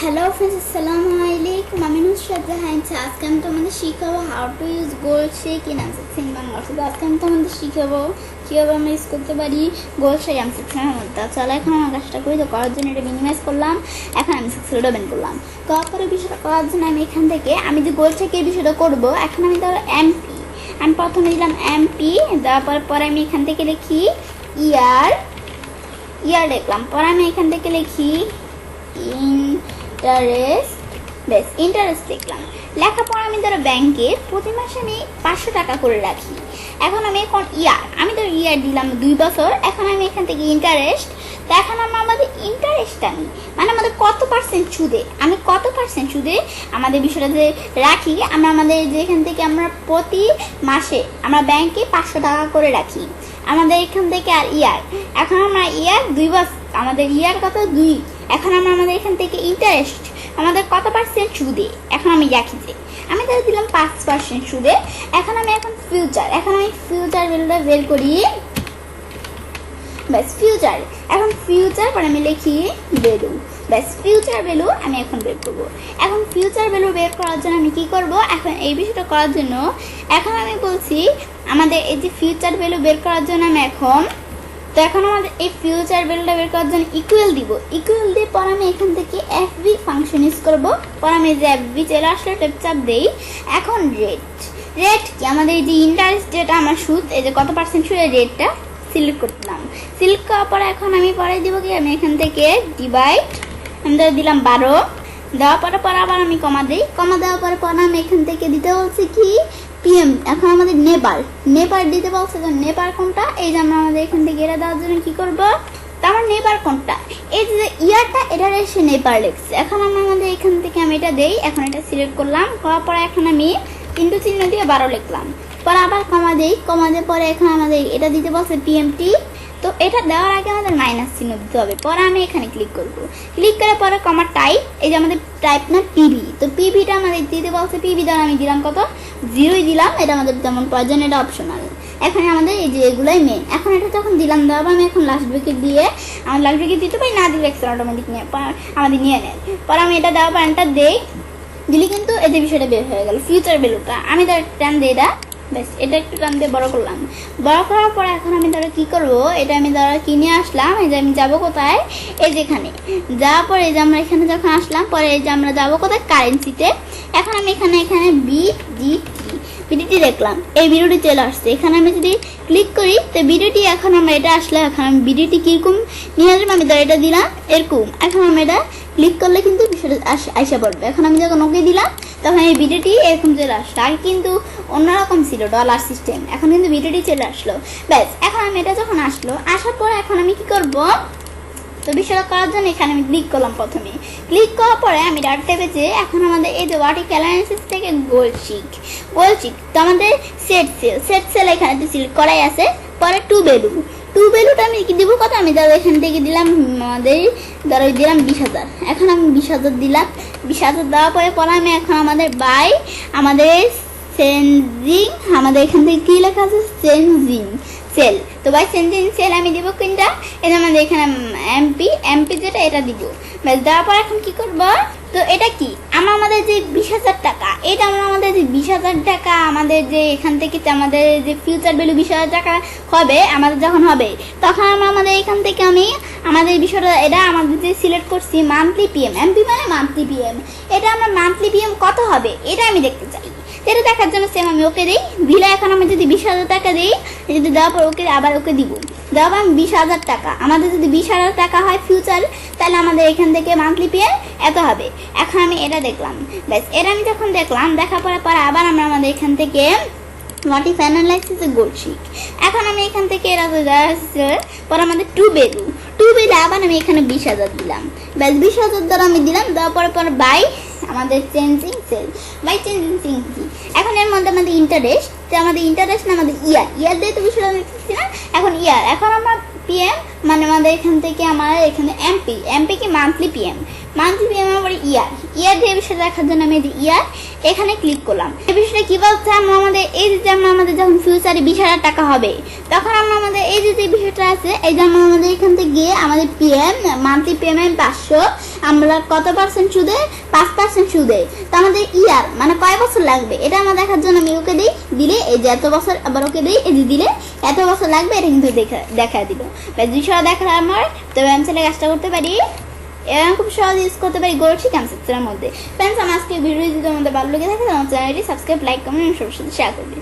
Hello friends, Assalamualaikum. আমি নুসরাত জাহান। আজকে আমি তোমাদের শিখাবো how to use gold shake in আনসাকসিং বাংলা। আজকে আমি তোমাদের শিখাবো কীভাবে আমরা ইউজ করতে পারি গোল্ড শেক আনসাকসিংয়ের মধ্যে। চলো এখন আমার কাজটা করি। তো করার জন্য এটা মিনিমাইজ করলাম, এখন আমি সাকসেসটা ওপেন করলাম। করার পরে বিষয়টা করার জন্য আমি এখান থেকে আমি যে গোল্ড শেকের বিষয়টা করবো, এখন আমি ধরো এমপি, আমি প্রথমে দিলাম এমপি, দেওয়ার পরে আমি এখান থেকে লিখি ইয়ার লিখলাম। পরে আমি এখান থেকে লিখি ইন্টারেস্ট লিখলাম। লেখার পর আমি ধরো ব্যাংকে প্রতি মাসে আমি 500 টাকা করে রাখি। এখন আমি আমি ধরো ইয়ার দিলাম 2 বছর। এখন আমি এখান থেকে ইন্টারেস্ট, তো এখন আমাদের ইন্টারেস্টটা নিই, মানে আমাদের কত পার্সেন্ট সুদে, আমি কত পার্সেন্ট সুদে আমাদের বিষয়টা যে রাখি, আমাদের যেখান থেকে আমরা প্রতি মাসে আমরা ব্যাংকে 500 টাকা করে রাখি আমাদের এখান থেকে। আর ইয়ার, এখন আমরা ইয়ার 2 বছর, আমাদের ইয়ার কত 2, এখন আমরা আমাদের এখান থেকে ইন্টারেস্ট আমাদের কত পার্সেন্ট সুদে, এখন আমি রাখি যে আমি তাহলে দিলাম 5% সুদে। এখন আমি ফিউচার, এখন আমি ফিউচার ভ্যালুটা বের করি, ব্যাস ফিউচার। এখন ফিউচার পরে আমি লিখি ভ্যালু, ব্যাস ফিউচার ভ্যালু আমি এখন বের করবো। এখন ফিউচার ভ্যালু বের করার জন্য আমি কি করব, এখন এই বিষয়টা করার জন্য এখন আমি বলছি আমাদের এই যে ফিউচার ভ্যালু বের করার জন্য আমি এখন আমাদের এই ফিউচার ভ্যালুটা বের করার জন্য ইকুয়াল দিব। ইকুয়াল দিয়ে পর আমি এখান থেকে এফবি ফাংশন ইউজ করবো। পর আমি যে এফবি চলে আসলে চাপ দেই। এখন রেট কি, আমাদের এই যে ইন্টারেস্ট যেটা আমার সুদ, এই যে কত পার্সেন্ট সুদের রেটটা সিলেক্ট করলাম। সিলেক্ট করার পরে এখন আমি পরে দিব কি, আমি এখান থেকে ডিভাইড, আমি দিলাম 12, দেওয়ার পরে আবার আমি কমা দিই। কমা দেওয়ার পরে আমি এখান থেকে দিতে বলছি কি পিএম। এখন আমাদের নেপার দিতে বলছে, তো নেপার কোনটা, এই যে আমরা আমাদের এখান থেকে এটা দেওয়ার জন্য কি করবো, তো আমার নেপার কোনটা, এই যে ইয়ারটা, এটা এসে নেপার লিখছে। এখন আমরা আমাদের এখান থেকে আমি এটা দেই, এখন এটা সিলেক্ট করলাম। করার পরে এখন আমি কিন্তু চিহ্ন দিয়ে 12 লিখলাম। পরে আবার কমা দেই, কমা দিয়ে পরে এখন আমাদের এটা দিতে বলছে পিএমটি, তো এটা দেওয়ার আগে আমাদের মাইনাস চিহ্ন দিতে হবে। পরে আমি এখানে ক্লিক করব। ক্লিক করার পরে কমা টাইপ, এই যে আমাদের টাইপ না পিভি, তো পিভিটা আমাদের দিতে বলছে, পিভি দ্বারা আমি দিলাম কত 0 দিলাম। এটা আমাদের যেমন প্রয়োজন, এটা অপশনাল। এখন আমাদের এই যে এগুলোই মেন। এখন এটা যখন দিলাম, দেওয়ার আমি এখন লাস্ট ব্রেকেট দিয়ে, আমার লাস্ট ব্রেকেট দিতে পারি, না দিলে এক্সট্রা অটোমেটিক নিয়ে আমাদের নিয়ে নেয়। পরে আমি এটা দেওয়ার পর এন্টার দেই, দিলে কিন্তু এই যে বিষয়টা বের হয়ে গেল ফিউচার ভ্যালুটা। আমি তার টান দিই এটা, বেশ এটা একটু টান দিয়ে বড় করলাম। বড় করার পর এখন আমি ধরো কি করব, এটা আমি ধরো কিনে আসলাম। এই যে আমি যাবো কোথায়, এই যেখানে যাওয়ার পরে এই যে আমরা এখানে যখন আসলাম, পরে এই যে আমরা যাবো কোথায় কারেন্সিতে। এখন আমি এখানে বিডিটি দেখলাম, এই ভিডিওটি চলে আসছে। এখানে আমি যদি ক্লিক করি, তো ভিডিওটি এখন আমরা এটা আসলে, এখন আমি ভিডিওটি কিরকম নিয়ে আসবো, আমি ধরো এটা দিলাম এরকম। এখন আমি এটা ক্লিক করলে কিন্তু বিষয়টা আসা পড়বে। এখন আমি যখন ওকে দিলাম, তখন এই ভিডিওটি এরকম চলে আসলো। আর কিন্তু অন্যরকম ছিল ডলার সিস্টেম, এখন কিন্তু ভিডিওটি চলে আসলো। ব্যাস এখন আমি এটা যখন আসার পরে এখন আমি কি করব, তো বিষয়টা করার জন্য এখানে আমি ক্লিক করলাম। প্রথমে ক্লিক করার পরে আমি ডাটা ট্যাবে যে এখন আমাদের এই যে ভার্টিক্যাল অ্যানালাইসিস থেকে গোল্ড শিক, তো আমাদের সেট সেল এখানে তো সিলেক্ট করাই আছে। পরে টু ভ্যালুটা আমি কি দিব, কত আমি ধরো এখান থেকে দিলাম, আমাদের ধরো দিলাম 20,000। এখন আমি 20,000 দিলাম। 20,000 দেওয়ার পরে আমি এখন আমাদের বাই আমাদের চেঞ্জিং, আমাদের এখান থেকে কি লেখা আছে চেঞ্জিং সেল, তো বাই চেঞ্জিং সেল আমি দিব কোনটা, এটা আমাদের এখানে এমপি যেটা, এটা দিব। ব্যাস দেওয়ার পর এখন কি করব, তো এটা কি আমাদের যে 20,000 টাকা, এটা আমরা আমাদের যে 20,000 টাকা আমাদের যে এখান থেকে আমাদের যে ফিউচার ভ্যালু 20,000 টাকা হবে, আমাদের যখন হবে তখন আমরা আমাদের এখান থেকে আমি আমাদের বিষয়টা এটা আমাদের যে সিলেক্ট করছি মান্থলি পিএম, এমপি মানে মান্থলি পিএম, এটা আমরা মান্থলি পিএম কত হবে এটা আমি দেখতে চাই। এটা দেখার জন্য সেম আমি ওকে দিলে এখন আমি যদি 20,000 টাকা দিই, যদি দেওয়ার পর ওকে আবার ওকে দিব, দেওয়ার আমি 20,000 টাকা, আমাদের যদি 20,000 টাকা হয় ফিউচার, তাহলে আমাদের এখান থেকে মান্থলি পেয়ে এত হবে। এখন আমি এটা দেখলাম, ব্যাস এটা আমি যখন দেখলাম, দেখার পরে আবার আমরা আমাদের এখান থেকে হোয়াট ইফ অ্যানালাইসিস গোল্ড শিক, এখন আমি এখান থেকে এরা পরে আমাদের টু ভ্যালু আবার আমি এখানে 20,000 দিলাম। ব্যাস 20,000 দ্বারা আমি দিলাম। দেওয়ার পরে বাই আমাদের চেঞ্জিং সেল, বাই চেঞ্জিং এখন এর মধ্যে আমাদের ইন্টারেস্ট, তো আমাদের ইন্টারেস্ট না আমাদের ইয়ার দিয়ে তো বিষয়টা দেখতেছি না। এখন এখন আমরা পিএম মানে আমাদের এখান থেকে আমার এখানে এমপি কি মান্থলি মান্থলি পেমেন্ট পরে ইয়ার দিয়ে বিষয়টা দেখার জন্য আমি ইয়ার এখানে ক্লিক করলাম। এই বিষয়টা কি বলছে, আমরা আমাদের এই যে আমাদের যখন ফিউচারে 20,000 টাকা হবে তখন আমরা আমাদের এই যে বিষয়টা আছে, এই যে আমরা আমাদের এখান থেকে গিয়ে আমাদের মান্থলি পেমেন্ট 500, আমরা কত পার্সেন্ট সুদে, 5% সুদে। তো আমাদের ইয়ার মানে কয় বছর লাগবে এটা আমরা দেখার জন্য আমি ওকে দিই, দিলে এই যে এত বছর, আবার ওকে দিই, এই যে দিলে এত বছর লাগবে, এটা কিন্তু দেখা দিল। বিষয় দেখা আমার, তবে আমি ছেলে কাজটা করতে পারি, এরকম খুব সহজ ইউজ করতে পারি গোলসি কনসেপ্টের মধ্যে। ফ্রেন্ডস, আমার আজকে ভিডিও যদি তোমাদের ভালো লেগে থাকে আমার চ্যানেলটি সাবস্ক্রাইব, লাইক, কমেন্ট সবার সাথে শেয়ার করবে।